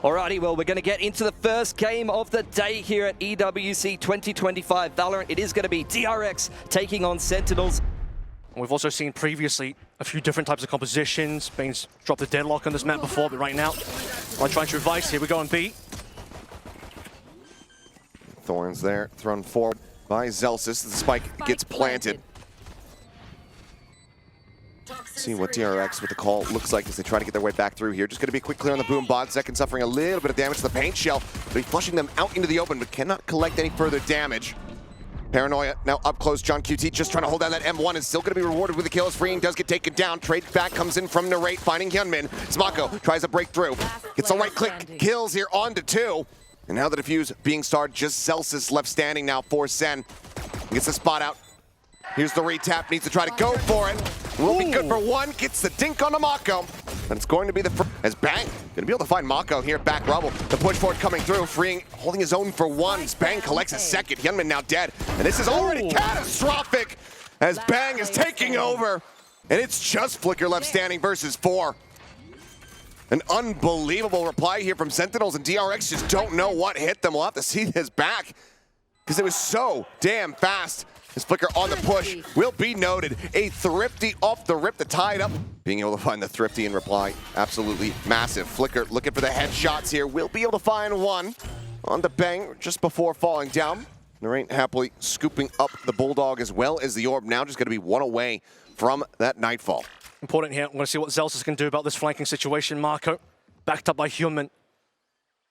Alrighty, well, we're going to get into the first game of the day here at EWC 2025 Valorant. It is going to be DRX taking on Sentinels. We've also seen previously a few different types of compositions. Bane's dropped the deadlock on this map before, but right now, I'm trying to revise here. We go on B. Thorns there, thrown forward by Zelsis. The spike gets planted. See what DRX with the call looks like as they try to get their way back through here. Just going to be a quick clear on the boom bot. Second suffering a little bit of damage to the paint shell, but he's flushing them out into the open, but cannot collect any further damage. Paranoia now up close. John QT just trying to hold down that M1 and still going to be rewarded with the kills. Freeing does get taken down. Trade back comes in from Narrate, finding Hyunmin. Smako tries to break through. Gets the right click. Kills here on to 2. And now the defuse being started. Just Celsius left standing now for Sen. Gets the spot out. Here's the retap. Needs to try to go for it. Will be good for 1. Gets the dink on the Mako. And it's going to be the first. As Bang going to be able to find Mako here back rubble. The push forward coming through. Freeing, holding his own for 1. Bang collects a second. Hyunmin now dead. And this is already catastrophic as Bang is taking over. And it's just Flicker left standing versus 4. An unbelievable reply here from Sentinels, and DRX just don't know what hit them. We'll have to see this back because it was so damn fast. His Flicker on the push will be noted. A Thrifty off the rip to tie it up. Being able to find the Thrifty in reply, absolutely massive. Flicker looking for the headshots here. Will be able to find 1 on the Bang just before falling down. Narrate happily scooping up the Bulldog as well as the Orb. Now just going to be 1 away from that Nightfall. Important here. I'm going to see what Zelsis can do about this flanking situation. Mako, backed up by Hyunmin.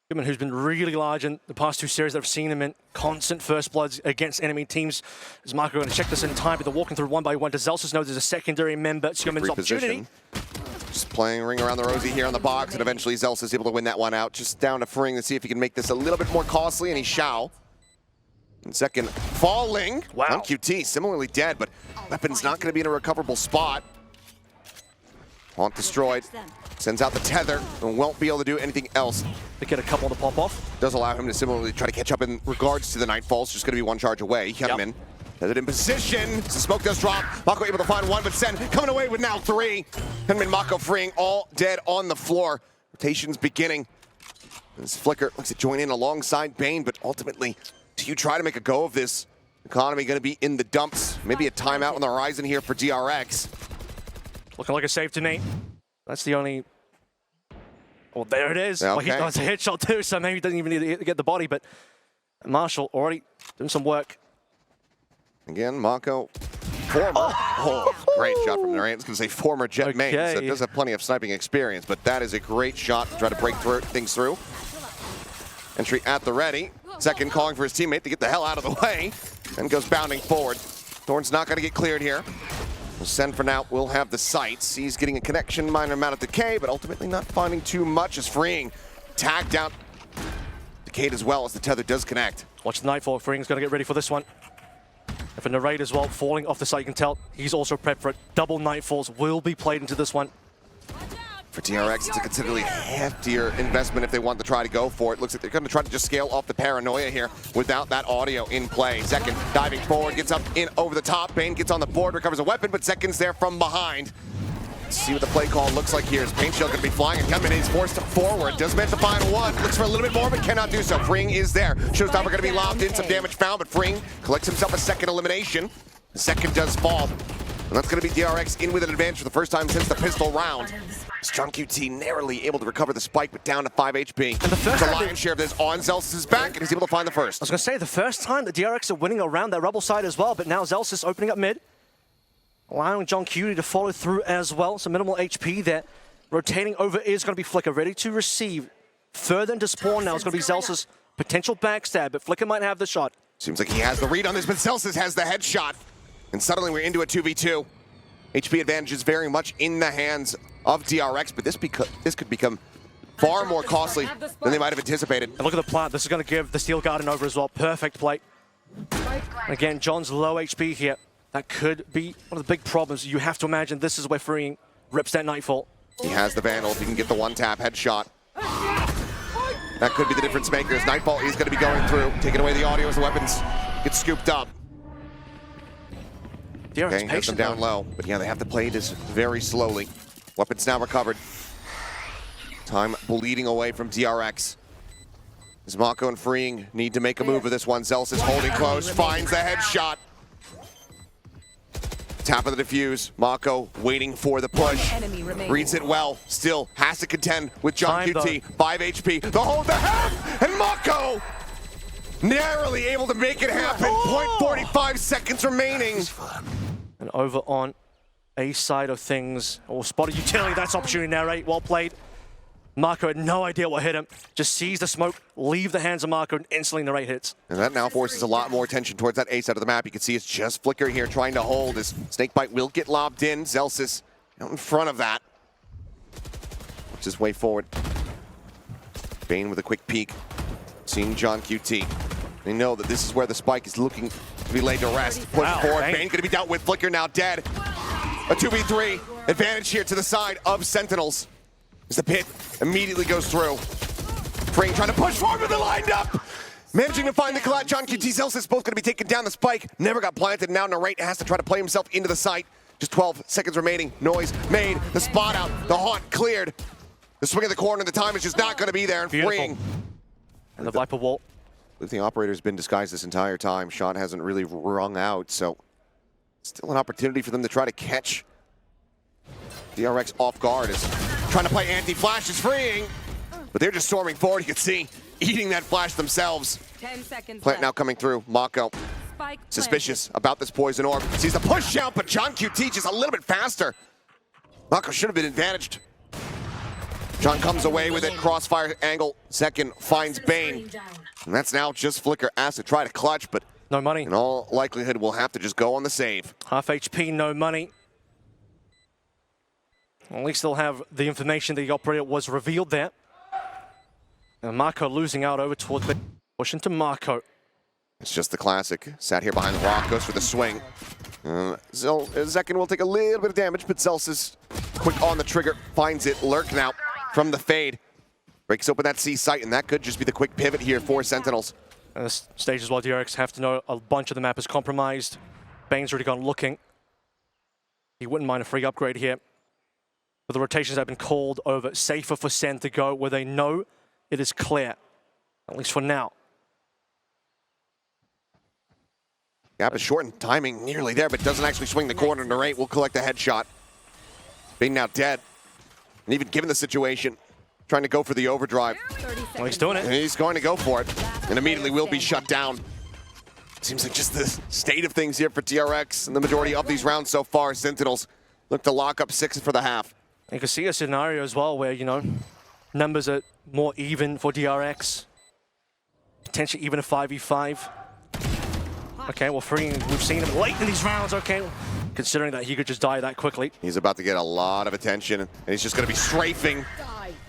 Hyunmin, who's been really large in the past 2 series that I've seen him in. Constant first bloods against enemy teams. Is Mako going to check this in time, but they're walking through 1 by 1. Does Zelsis know there's a secondary member? It's Hyunmin's opportunity. Just playing ring around the rosy here on the box, and eventually Zelsis is able to win that one out. Just down to Freeing to see if he can make this a little bit more costly, and he shall. And second, falling. Wow. On QT, similarly dead, but weapon's not going to be in a recoverable spot. Haunt destroyed, sends out the tether, and won't be able to do anything else. They get a couple to pop off. Does allow him to similarly try to catch up in regards to the Nightfall. It's just going to be 1 charge away. Hyunmin has it in position. The smoke does drop. Mako able to find 1, but Sen coming away with now 3. Hyunmin, Mako freeing, all dead on the floor. Rotations beginning. This Flicker looks to join in alongside Bane, but ultimately, do you try to make a go of this? Economy going to be in the dumps. Maybe a timeout on the horizon here for DRX. Looking like a save to Nate. That's the only... Well, there it is. Okay. Well, he does a headshot too, so maybe he doesn't even need to get the body, but Marshall already doing some work. Again, Mako, former. Great shot from Narrate. I was going to say former Jet main, so does have plenty of sniping experience, but that is a great shot to try to break things through. Entry at the ready. Second calling for his teammate to get the hell out of the way, and goes bounding forward. Thorn's not going to get cleared here. Sen for now will have the sights. He's getting a connection, minor amount of decay, but ultimately not finding too much as Freeing tagged out. Decayed as well as the tether does connect. Watch the Nightfall. Freeing's going to get ready for this one. And for Narrate as well, falling off the site, you can tell he's also prepped for it. Double Nightfalls will be played into this one. For DRX, it's a considerably heftier investment if they want to try to go for it. Looks like they're going to try to just scale off the Paranoia here without that audio in play. Second, diving forward, gets up in over the top. Bane gets on the board, recovers a weapon, but Second's there from behind. Let's see what the play call looks like here. Is Paint Shield going to be flying, and Hyunmin is forced forward. Does manage to find 1. Looks for a little bit more, but cannot do so. Freeing is there. Showstopper going to be lobbed in. Some damage found, but Freeing collects himself a second elimination. The second does fall. And that's going to be DRX in with an advantage for the first time since the pistol round. Strong QT narrowly able to recover the spike, but down to 5 HP. And the lion's share of this on Zelsis' back, and he's able to find the first. I was going to say, the first time the DRX are winning around that rebel side as well, but now Zelsis opening up mid, allowing John QT to follow through as well. Some minimal HP there. Rotating over is going to be Flicker, ready to receive. Further into spawn now is going to be Zelsis' potential backstab, but Flicker might have the shot. Seems like he has the read on this, but Zelsis has the headshot. And suddenly we're into a 2v2. HP advantage is very much in the hands of DRX, but this could become far more costly than they might have anticipated. And look at the plant. This is going to give the Steel Garden over as well. Perfect play. Again, John's low HP here. That could be one of the big problems. You have to imagine this is where Freeing rips that Nightfall. He has the Vandal if he can get the one-tap headshot. That could be the difference maker as Nightfall is going to be going through, taking away the audio as the weapons get scooped up. DRX has them down low, but yeah, they have to play this very slowly. Weapons now recovered. Time bleeding away from DRX. As Mako and Freeing need to make a move with this one. Zealous is holding close, finds the headshot. Tap of the defuse. Mako waiting for the push. Reads it well. Still has to contend with John QT. 5 HP. The hold the half! And Mako narrowly able to make it happen. 0.45 seconds remaining. And over on A side of things. Oh, spotted utility. That's opportunity narrate. Well played. Mako had no idea what hit him. Just sees the smoke, leave the hands of Mako, and instantly narrate hits. And that now forces a lot more attention towards that A side of the map. You can see it's just Flicker here trying to hold. His Snakebite will get lobbed in. Zelsis out in front of that. Which is way forward. Bane with a quick peek. Seeing John QT. They know that this is where the spike is looking to be laid to rest. Push forward. Bane going to be dealt with. Flicker now dead. A 2v3 advantage here to the side of Sentinels. As the pit immediately goes through. Freeing trying to push forward with it lined up. Managing to find the collide. John QT, Zelsis both going to be taking down the spike. Never got planted. Now Narrate has to try to play himself into the site. Just 12 seconds remaining. Noise made. The spot out. The haunt cleared. The swing of the corner. The time is just not going to be there. And Freeing. And the Viper wall. The operator's been disguised this entire time. Shot hasn't really rung out. So still an opportunity for them to try to catch DRX off guard. Is trying to play anti-flash, is Freeing. But they're just storming forward. You can see eating that flash themselves. 10 seconds Plant now coming through. Mako suspicious about this poison orb. Sees the push out, but John QT just a little bit faster. Mako should have been advantaged. John comes away with it. Crossfire angle. Second finds Bane. And that's now just Flicker asked to try to clutch, but no money. In all likelihood, we'll have to just go on the save. Half HP, no money. At least they'll have the information that the operator was revealed there. And Mako losing out over towards the push into Mako. It's just the classic. Sat here behind the rock, goes for the swing. Zekin will take a little bit of damage, but Zels is quick on the trigger. Finds it. Lurk now from the fade. Breaks open that C site, and that could just be the quick pivot here for Sentinels. And this stage as well, DRX have to know a bunch of the map is compromised. Bane's already gone looking. He wouldn't mind a free upgrade here. But the rotations have been called over. Safer for SEN to go where they know it is clear, at least for now. Gap is shortened. Timing nearly there, but doesn't actually swing the corner. Narrate will collect a headshot. Bane now dead. And even given the situation, trying to go for the overdrive. Well, he's doing it. And he's going to go for it. And immediately will be shut down. Seems like just the state of things here for DRX and the majority of these rounds so far. Sentinels look to lock up 6 for the half. You can see a scenario as well where, you know, numbers are more even for DRX. Potentially even a 5v5. Okay, well, Freeing, we've seen him late in these rounds, okay. Considering that he could just die that quickly. He's about to get a lot of attention, and he's just going to be strafing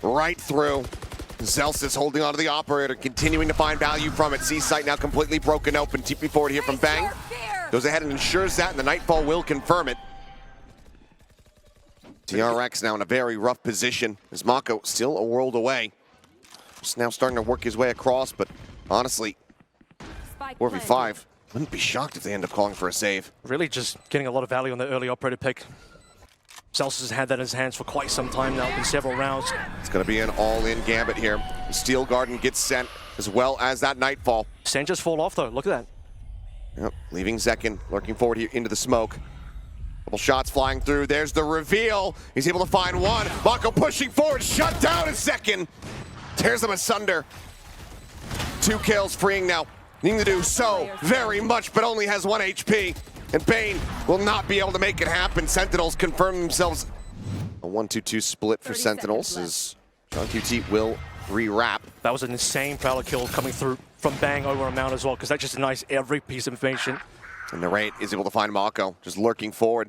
right through. Zels is holding on to the operator, continuing to find value from it. C-site now completely broken open. TP forward here from Bang. Goes ahead and ensures that, and the Nightfall will confirm it. DRX now in a very rough position, as Mako still a world away. Just now starting to work his way across, but honestly, 4v5. Wouldn't be shocked if they end up calling for a save. Really just getting a lot of value on the early operator pick. Zels has had that in his hands for quite some time now, in several rounds. It's going to be an all-in gambit here. Steel Garden gets sent, as well as that Nightfall. SEN just fall off though, look at that. Yep, leaving Zekin, lurking forward here into the smoke. Couple shots flying through, there's the reveal. He's able to find one. Mako pushing forward, shut down in second. Tears them asunder. 2 kills, Freeing now. Needing to do so very much, but only has 1 HP. And Bane will not be able to make it happen. Sentinels confirm themselves. A 1-2-2 split for Sentinels as John QT will re-wrap. That was an insane Prowler kill coming through from Bang over a mount as well, because that just denies every piece of information. And Narrate is able to find Mako, just lurking forward.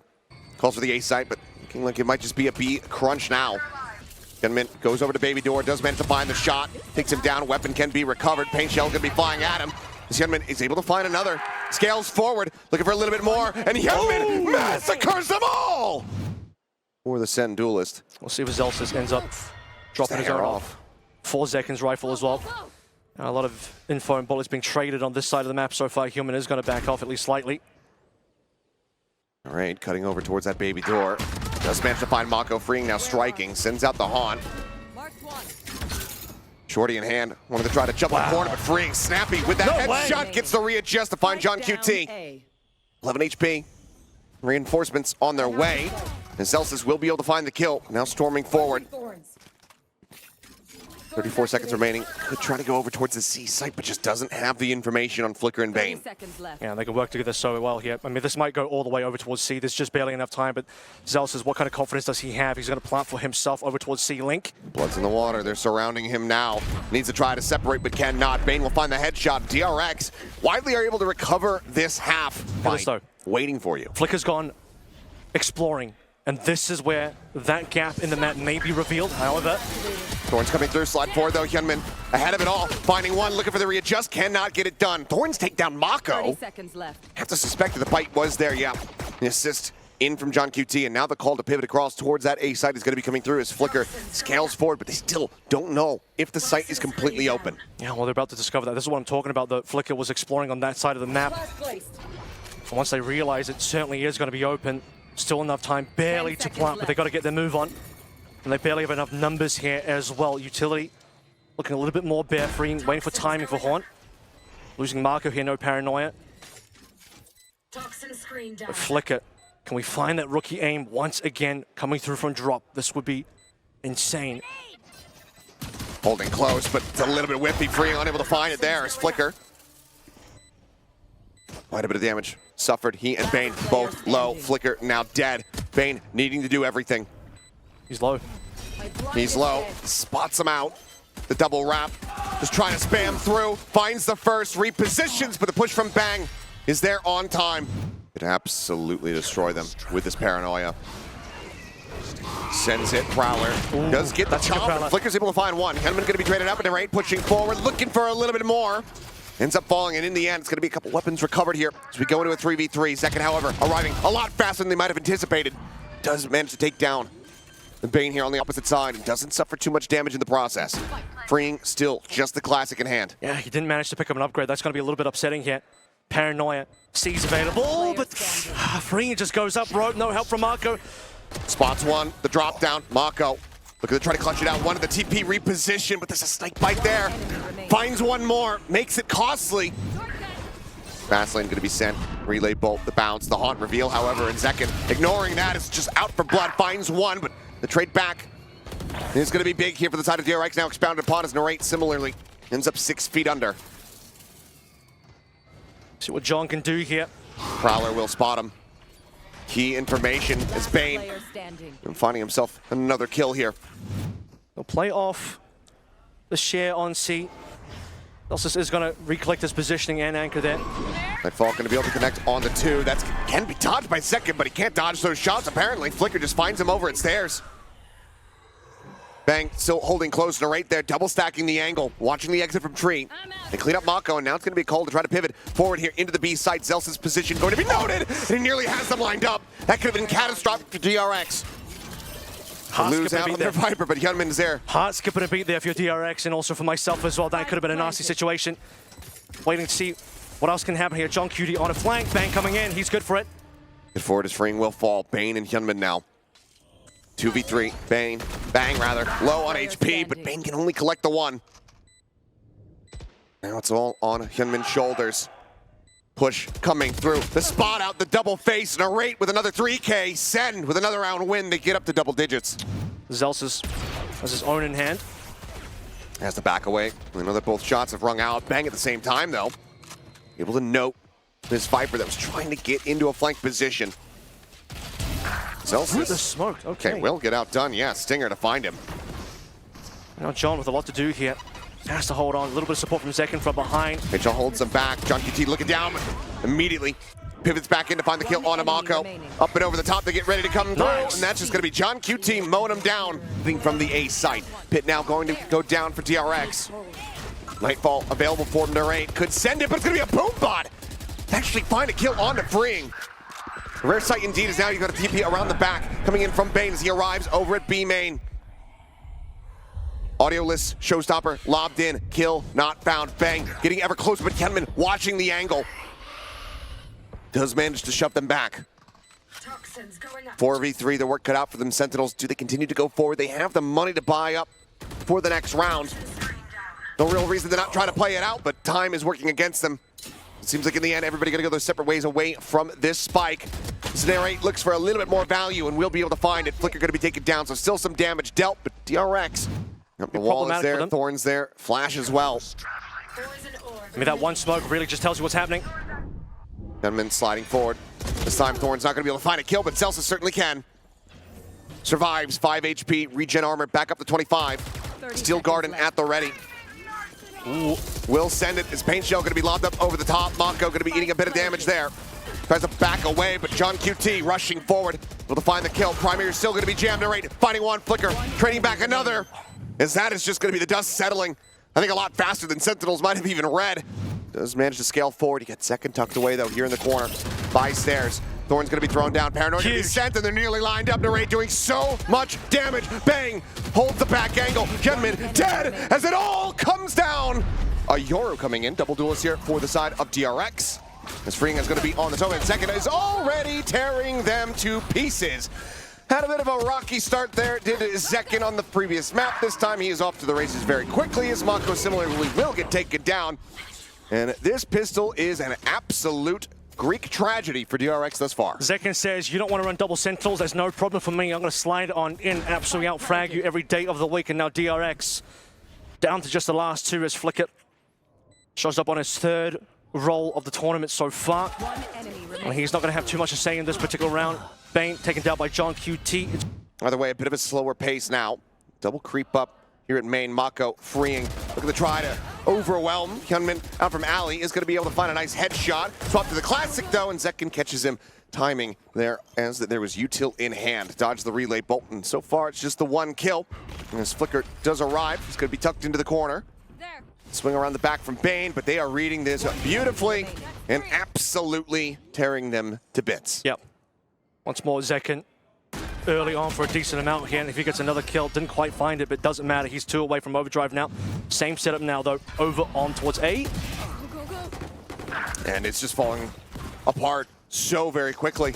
Calls for the A site, but looking like it might just be a B crunch now. Gunman goes over to Baby Door, does manage to find the shot, takes him down, weapon can be recovered, Paint Shell gonna be flying at him. This Gunman is able to find another, scales forward, looking for a little bit more, and Gunman massacres them all! For the SEN duelist. We'll see if Zelsis ends up dropping his own off. 4 seconds rifle as well. A lot of info and bullets being traded on this side of the map so far. Human is going to back off at least slightly. All right, cutting over towards that Baby Door. Does manage to find Mako, Freeing now striking, sends out the Haunt. Shorty in hand, wanted to try to jump in the corner, but freeing Snappy with that headshot gets the readjust to find John QT. 11 HP. Reinforcements on their way. And Celsius will be able to find the kill. Now storming forward. 34 seconds remaining. Could try to go over towards the C site, but just doesn't have the information on Flicker and Bane. Yeah, they can work together so well here. I mean, this might go all the way over towards C. There's just barely enough time, but Celsius, what kind of confidence does he have? He's going to plant for himself over towards C Link. Blood's in the water. They're surrounding him now. Needs to try to separate, but cannot. Bane will find the headshot. DRX widely are able to recover this half by waiting for you. Flicker's gone exploring, and this is where that gap in the map may be revealed. However, Thorns coming through, slide forward though. Hyunmin ahead of it all, finding one, looking for the readjust, cannot get it done. Thorns take down Mako. 30 seconds left. Have to suspect that the bite was there, yeah. The assist in from John QT, and now the call to pivot across towards that A site is going to be coming through as Flicker scales forward, but they still don't know if the site is completely open. Yeah, well, they're about to discover that. This is what I'm talking about. The Flicker was exploring on that side of the map. And once they realize it certainly is going to be open, still enough time, barely to plant, but they got to get their move on. And they barely have enough numbers here as well. Utility looking a little bit more bare free, waiting for timing for Horn. Losing Marco here, no paranoia. But Flicker, can we find that rookie aim once again coming through from drop? This would be insane. Holding close, but it's a little bit whippy. Free, unable to find it there as Flicker. Quite a bit of damage suffered. He and Bane both low. Flicker now dead. Bane needing to do everything. He's low. He's low. Spots him out. The double wrap. Just trying to spam through. Finds the first. Repositions, but the push from Bang is there on time. It absolutely destroy them with this paranoia. Sends it. Prowler does get the chop. Flicker's able to find one. Henman going to be traded up in the rate, pushing forward, looking for a little bit more. Ends up falling, and in the end, it's going to be a couple weapons recovered here as we go into a 3v3. Second, however, arriving a lot faster than they might have anticipated. Does manage to take down the Bane here on the opposite side and doesn't suffer too much damage in the process. Freeing still just the classic in hand. Yeah, he didn't manage to pick up an upgrade. That's going to be a little bit upsetting here. Paranoia. C's available, but Freeing just goes up rope. No help from Marco. Spots one, the drop down. Mako looking to try to clutch it out. One of the TP reposition, but there's a snake bite there. Finds one more, makes it costly. Fast lane going to be sent. Relay bolt, the bounce, the haunt reveal, however, and Zekin ignoring that is just out for blood. Finds one, but the trade back is going to be big here for the side of DRX. Now expounded upon as Narrate similarly ends up 6 feet under. See what John can do here. Prowler will spot him. Key information is Bane. And finding himself another kill here. He'll play off the share on C. Celsius is going to recollect his positioning and anchor there. Nightfall going to be able to connect on the 2. That can be dodged by Second, but he can't dodge those shots apparently. Flicker just finds him over at stairs. Bang still holding close to right there, double stacking the angle, watching the exit from tree. They clean up Mako, and now it's going to be a call to try to pivot forward here into the B site. Zelsa's position going to be noted, and he nearly has them lined up. That could have been catastrophic for DRX. Lose out on their Viper, but Hyunmin is there. Hard skipping a beat there for your DRX, and also for myself as well. That could have been a nasty situation. Waiting to see what else can happen here. John QT on a flank, Bang coming in, he's good for it. Good forward as Freeing will fall. Bane and Hyunmin now. 2v3, Bang rather, low on HP, but Bane can only collect the one. Now it's all on Hyunmin's shoulders. Push coming through, the spot out, the double face, and a rate with another 3K. Sen with another round win, they get up to double digits. Zelsis has his own in hand. Has to back away. We know that both shots have rung out. Bang at the same time though. Able to note this Viper that was trying to get into a flank position. Through the smoke, okay. Will get outdone, yeah. Stinger to find him. Now John with a lot to do here. Has to hold on, a little bit of support from Zekin from behind. John holds him back. John QT looking down immediately. Pivots back in to find the kill on Mako. Up and over the top, they get ready to come through. And that's just going to be John QT mowing him down. From the A site. Pit now going to go down for DRX. Nightfall available for him to rate. Could send it, but it's going to be a boom bot. Actually find a kill on the Freeing. Rare sight indeed is now you got a TP around the back. Coming in from Bane as he arrives over at B main. Audioless, showstopper, lobbed in, kill, not found. Bang, getting ever closer, but Kenman watching the angle. Does manage to shove them back. 4v3, the work cut out for them. Sentinels, do they continue to go forward? They have the money to buy up for the next round. No real reason to not try to play it out, but time is working against them. It seems like in the end, everybody gonna go their separate ways away from this spike. Snare 8 looks for a little bit more value, and we'll be able to find it. Flicker gonna be taken down, so still some damage dealt, but DRX. The wall is there, Thorn's there, Flash as well. I mean, that one smoke really just tells you what's happening. Gunman sliding forward. This time Thorn's not gonna be able to find a kill, but Celsius certainly can. Survives, 5 HP, regen armor, back up to 25. Steel Garden at the ready. Ooh. Will send it. Is Paint Shell going to be lobbed up over the top? Mako going to be eating a bit of damage there. Tries to back away, but John QT rushing forward. Able to find the kill. Primary is still going to be jammed to rate. Finding one, Flicker, trading back another. As that is just going to be the dust settling. I think a lot faster than Sentinels might have even read. Does manage to scale forward. He gets second tucked away though here in the corner. By stairs. Thorn's going to be thrown down. Paranoid going to be sent, and they're nearly lined up. Narrate doing so much damage. Bang! Holds the back angle. Gunman dead as it all comes down. A Yoru coming in. Double duelist here for the side of DRX. As Freeing is going to be on the top, and second is already tearing them to pieces. Had a bit of a rocky start there. Did Zekin on the previous map. This time he is off to the races very quickly, as Mako similarly will get taken down. And this pistol is an absolute Greek tragedy for DRX thus far. Zekin says, you don't want to run double Sentinels, there's no problem for me. I'm going to slide on in, absolutely out-frag you every day of the week. And now DRX down to just the last two as Flicker shows up on his third roll of the tournament so far. And he's not going to have too much to say in this particular round. Bane taken down by John QT. Either way, a bit of a slower pace now. Double creep up here at main. Mako freeing. Looking to try to overwhelm. Hyunmin out from alley is going to be able to find a nice headshot. Swap to the classic though, and Zekin catches him. Timing there as there was util in hand. Dodge the relay bolt, and so far it's just the one kill. And as Flicker does arrive, he's going to be tucked into the corner. Swing around the back from Bane, but they are reading this beautifully and absolutely tearing them to bits. Yep. Once more, Zekin early on for a decent amount here, and if he gets another kill, didn't quite find it, but doesn't matter. He's 2 away from overdrive now. Same setup now, though, over on towards A. And it's just falling apart so very quickly.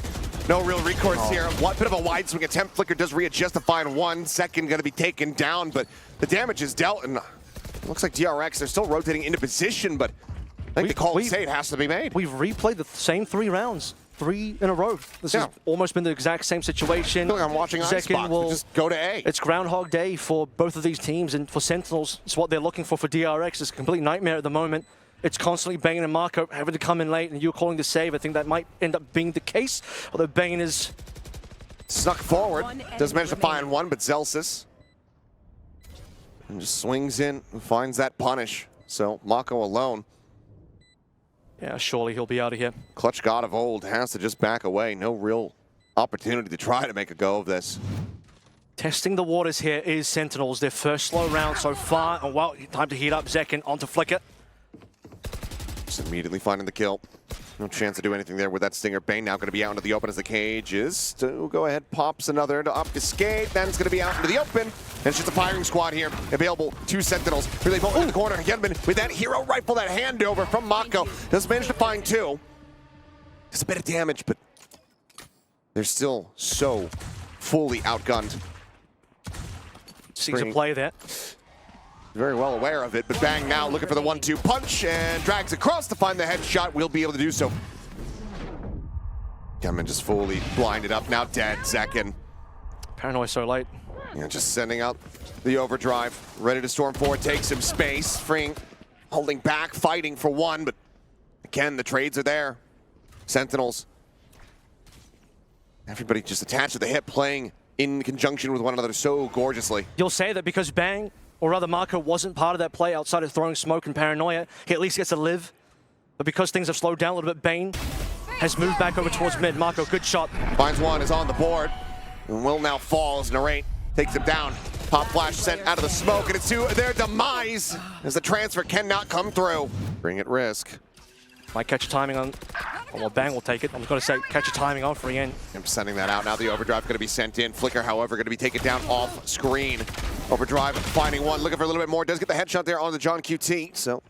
No real recourse here. One bit of a wide swing attempt. Flicker does readjust to find 1 second, going to be taken down, but the damage is dealt, and it looks like DRX, they're still rotating into position, but I think the call to say it has to be made. We've replayed the same 3 rounds. 3 in a row. This has almost been the exact same situation. Look, I'm watching Zekin will just go to A. It's Groundhog Day for both of these teams, and for Sentinels, it's what they're looking for DRX. It's a complete nightmare at the moment. It's constantly Bane and Mako having to come in late, and you're calling the save. I think that might end up being the case, although Bane is snuck forward. Does manage to find 1, but Zelsis and just swings in and finds that punish. So Mako alone. Yeah, surely he'll be out of here. Clutch God of old has to just back away. No real opportunity to try to make a go of this. Testing the waters here is Sentinels. Their first slow round so far. And well, time to heat up. Zekin onto Flicker. Just immediately finding the kill. No chance to do anything there with that Stinger. Bane now going to be out into the open as the cage is to go ahead, pops another to obfuscate. Then it's going to be out into the open. And it's just a firing squad here. Available 2 Sentinels. Really both in the corner. Hyunmin with that hero rifle, that handover from Mako. Does manage to find 2. There's a bit of damage, but they're still so fully outgunned. Sees a play there. Very well aware of it, but Bang now looking for the 1-2 punch and drags across to find the headshot. Will be able to do so. Hyunmin just fully blinded up, now dead. Zekin. Paranoid so late. Yeah, just sending out the overdrive. Ready to storm forward, take some space. Freeing, holding back, fighting for 1, but again, the trades are there. Sentinels. Everybody just attached to the hip, playing in conjunction with one another so gorgeously. You'll say that because Bang, or rather Mako, wasn't part of that play outside of throwing smoke and paranoia, he at least gets to live. But because things have slowed down a little bit, Bane has moved back over towards mid. Mako, good shot. Finds 1, is on the board. And will now fall as Narrate takes him down. Pop flash sent out of the smoke, and it's to their demise as the transfer cannot come through. Bring at risk. Might catch a timing on, well, Bang will take it. I was going to say catch a timing on for Ian. I'm sending that out. Now the overdrive going to be sent in. Flicker, however, going to be taken down off screen. Overdrive finding 1, looking for a little bit more. Does get the headshot there on the John QT. So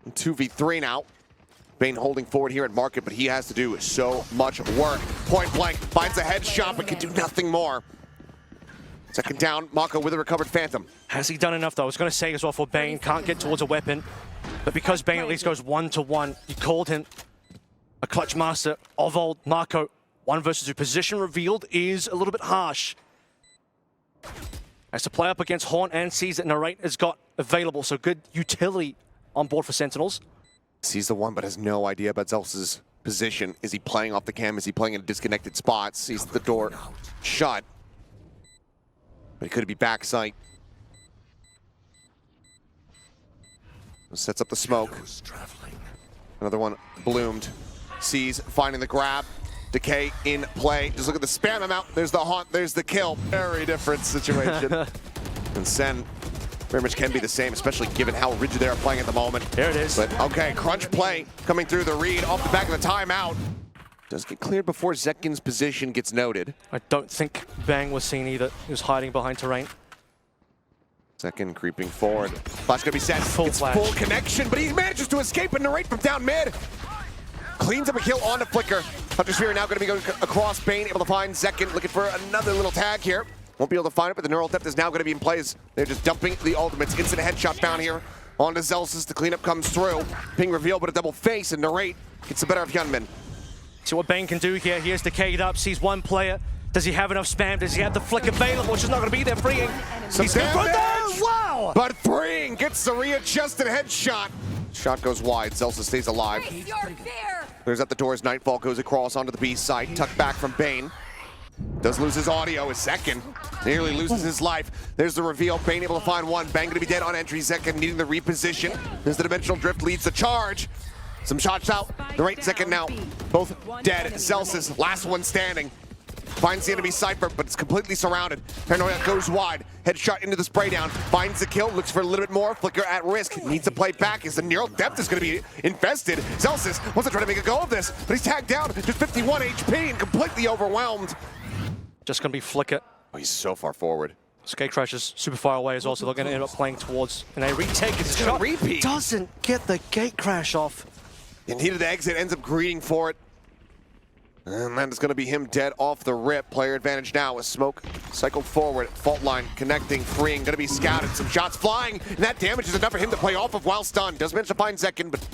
2v3 now. Bane holding forward here at Market, but he has to do so much work. Point blank, finds a headshot, but can do nothing more. Second down, Mako with a recovered Phantom. Has he done enough though? I was going to say as well for Bane, can't get towards a weapon. But because Bane at least goes 1-to-1, you called him a clutch master of old. Mako, 1 versus 2. Position revealed is a little bit harsh. Has to play up against Horn and sees that Narrate has got available, so good utility on board for Sentinels. Sees the one, but has no idea about Zealous' position. Is he playing off the cam? Is he playing in a disconnected spot? Sees the door shut. But it could be backside. Sets up the smoke. Another one bloomed. Sees, finding the grab. Decay in play. Just look at the spam amount. There's the haunt, there's the kill. Very different situation. And Sen very much can be the same, especially given how rigid they are playing at the moment. There it is. But okay, crunch play coming through the read off the back of the timeout. Does get cleared before Zekin's position gets noted. I don't think Bang was seen either. He was hiding behind terrain. Zekin creeping forward. Flash gonna be set. Full It's flash. full connection, but he manages to escape and Narrate from down mid. Cleans up a kill onto Flicker. Hunter Sphere now going to be going across Bane, able to find Zekin, looking for another little tag here. Won't be able to find it, but the neural depth is now going to be in place. They're just dumping the ultimates. Instant headshot down here onto Zealous. The cleanup comes through. Ping reveal, but a double face, and Narrate gets the better of Hyunmin. See what Bane can do here. He has decayed up, sees one player. Does he have enough spam? Does he have the flick available? It's just not going to be there. Freeing. He's going for that. Wow! But Freeing gets the readjusted headshot. Shot goes wide. Zealous stays alive. Clears up the doors. Nightfall goes across onto the B site. Tucked back from Bane. Does lose his audio. His second. Nearly loses his life. There's the reveal. Bane able to find one. Bang going to be dead on entry. Zekin needing the reposition. There's the dimensional drift leads the charge. Some shots out. The right second now. Both dead. Zealous, last one standing. Finds the enemy Cypher, but it's completely surrounded. Paranoia goes wide. Headshot into the spray down. Finds the kill. Looks for a little bit more. Flicker at risk. Needs to play back as the neural depth is going to be infested. Zealous wants to try to make a go of this, but he's tagged down. Just 51 HP and completely overwhelmed. Just going to be Flicker. Oh, he's so far forward. Skate Crash is super far away as well, so they're going to end up playing towards. And they retake his shot. Repeat. Doesn't get the gate crash off. And he to the exit, ends up greeting for it. And that is going to be him dead off the rip. Player advantage now with smoke cycled forward. Fault line connecting, freeing, going to be scouted. Some shots flying, and that damage is enough for him to play off of while stunned. Does manage to find Zekin, but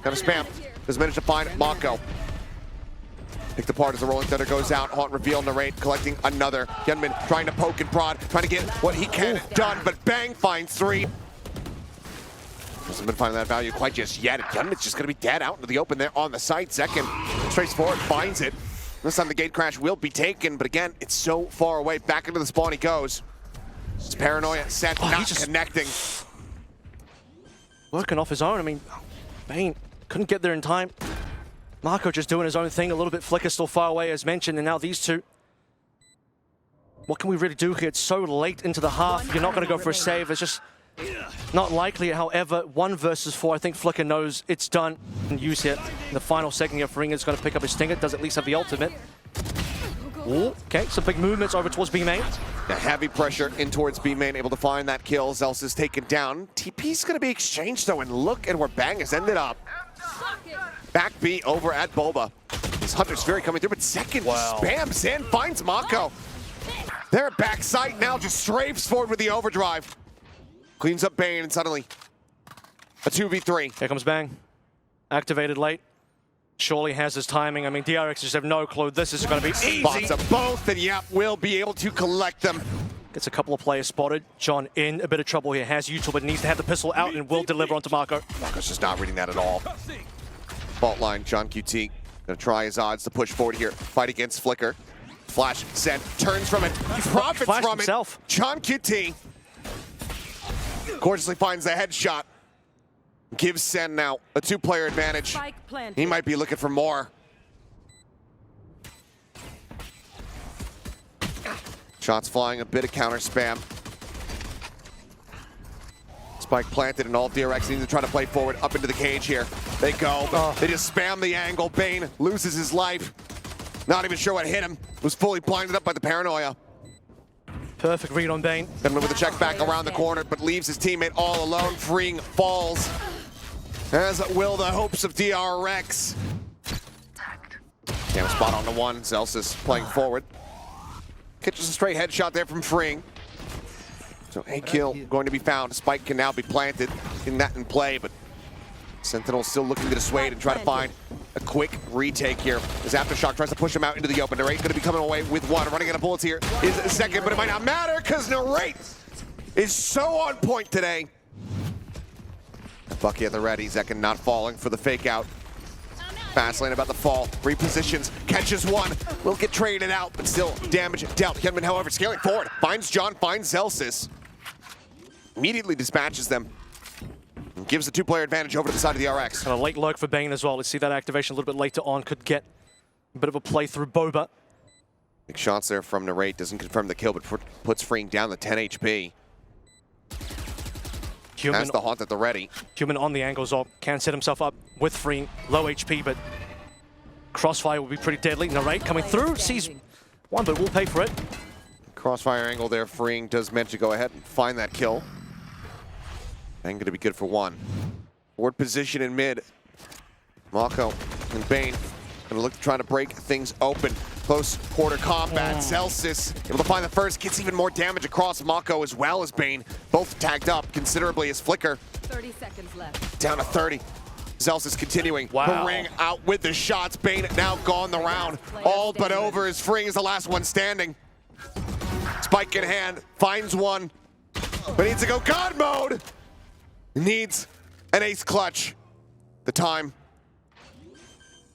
got to spam. Does manage to find Mako. Picked apart as the Rolling Thunder goes out. Haunt reveal, Narrate collecting another. Hyunmin trying to poke and prod, trying to get what he can done, but Bang finds 3. Hasn't been finding that value quite just yet. Hyunmin's just going to be dead out into the open there on the site. Zekin trace forward, finds it. This time the gate crash will be taken, but again, it's so far away. Back into the spawn he goes. It's Paranoia set, not connecting. Working off his own. I mean, Bane couldn't get there in time. Mako just doing his own thing. A little bit. Flicker still far away as mentioned, and now these two. What can we really do here? It's so late into the half. You're not going to go for a save. It's just not likely. However, 1 versus 4. I think Flicker knows it's done. And use it in the final second here. Ring is going to pick up his stinger. Does at least have the ultimate. Ooh, okay, some big movements over towards B main. The heavy pressure in towards B main, able to find that kill. Zealous is taken down. TP's going to be exchanged though, and look at where Bang has ended up. Back B over at Boba. This Hunter Sphere coming through, but Zekin spams in, finds Mako. They're at backside now, just strafes forward with the overdrive. Cleans up Bane, and suddenly a 2v3. Here comes Bang. Activated late. Surely has his timing. I mean, DRX just have no clue. This is going to be easy. Spots of both, and yep, will be able to collect them. Gets a couple of players spotted. John in a bit of trouble here. Has util, but needs to have the pistol out and will deliver onto Mako. Mako's just not reading that at all. Fault line, John QT. Gonna try his odds to push forward here. Fight against Flicker. Flash sent, turns from it, profits from himself. it. John QT gorgeously finds the headshot. Gives Sen now a 2-player advantage. He might be looking for more. Shots flying, a bit of counter spam. Spike planted and all DRX needs to try to play forward up into the cage here. They go, but they just spam the angle. Bane loses his life. Not even sure what hit him. Was fully blinded up by the paranoia. Perfect read on Bane. Then with the check back around the corner, but leaves his teammate all alone. Freeing falls. As will the hopes of DRX. Damn spot on the one. Zealous playing forward. Catches a straight headshot there from Freeing. So a kill going to be found. Spike can now be planted, in that in play, but Sentinels still looking to dissuade and try to find a quick retake here. As Aftershock tries to push him out into the open. Narrate going to be coming away with one. Running out of bullets here is a second, but it might not matter because Narrate is so on point today. Bucky at the ready. Zekin not falling for the fake out. Fastlane about the fall. Repositions. Catches one. Will get traded out, but still damage dealt. Hedman, however, scaling forward. Finds John, finds Zelsis. Immediately dispatches them. And gives the two-player advantage over to the side of the RX. And a late lurk for Bane as well. Let's see that activation a little bit later on. Could get a bit of a play through Boba. Big shots there from Narrate. Doesn't confirm the kill, but puts Freeing down to 10 HP. Human, That's the haunt at the ready. Human on the angles up. Can set himself up with Freeing. Low HP, but Crossfire will be pretty deadly. Narrate coming through. Sees one, but will pay for it. Crossfire angle there. Freeing does manage to go ahead and find that kill. And going to be good for one. Forward position in mid. Mako and Bane going to look to try to break things open. Close quarter combat. Zelsis able to find the first. Gets even more damage across Mako as well as Bane. Both tagged up considerably as Flicker. 30 seconds left. Down to 30. Zelsis continuing. Wow. Ring out with the shots. Bane now gone the round. All but over as Freeing is the last one standing. Spike in hand. Finds one. But needs to go God mode. Needs an ace clutch. The time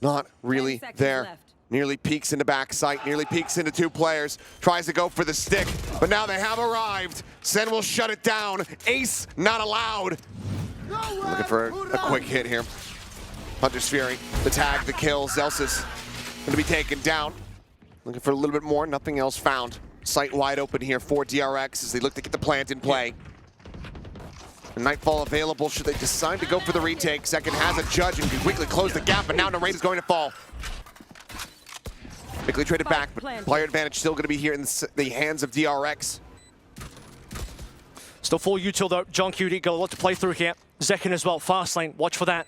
not really there. Left. Nearly peeks into backside, nearly peeks into two players. Tries to go for the stick, but now they have arrived. Sen will shut it down. Ace not allowed. Looking for a quick hit here. Hunter's Fury, the tag, the kill. Zelsis going to be taken down. Looking for a little bit more, nothing else found. Sight wide open here for DRX as they look to get the plant in play. Nightfall available should they decide to go for the retake. Second has a judge and can quickly close the gap, but now Narrate is going to fall. Quickly traded back, but player advantage still going to be here in the hands of DRX. Still full util though. John QD got a lot to play through here. Zekin as well. Fast lane. Watch for that.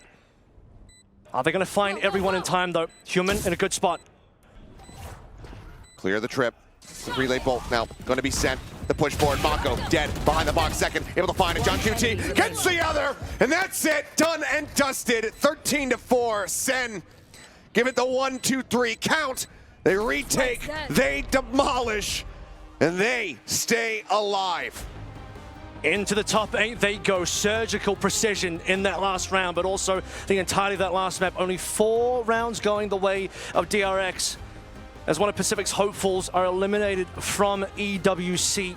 Are they going to find everyone in time though? Human in a good spot. Clear the trip. The relay bolt now going to be sent. The push forward. Mako dead behind the box. Second able to find it. John QT gets the other, and that's it. Done and dusted. 13-4. Sen give it the 1, 2, 3 count. They retake. They demolish, and they stay alive. Into the top 8 they go. Surgical precision in that last round, but also the entirety of that last map. Only 4 rounds going the way of DRX, as one of Pacific's hopefuls are eliminated from EWC.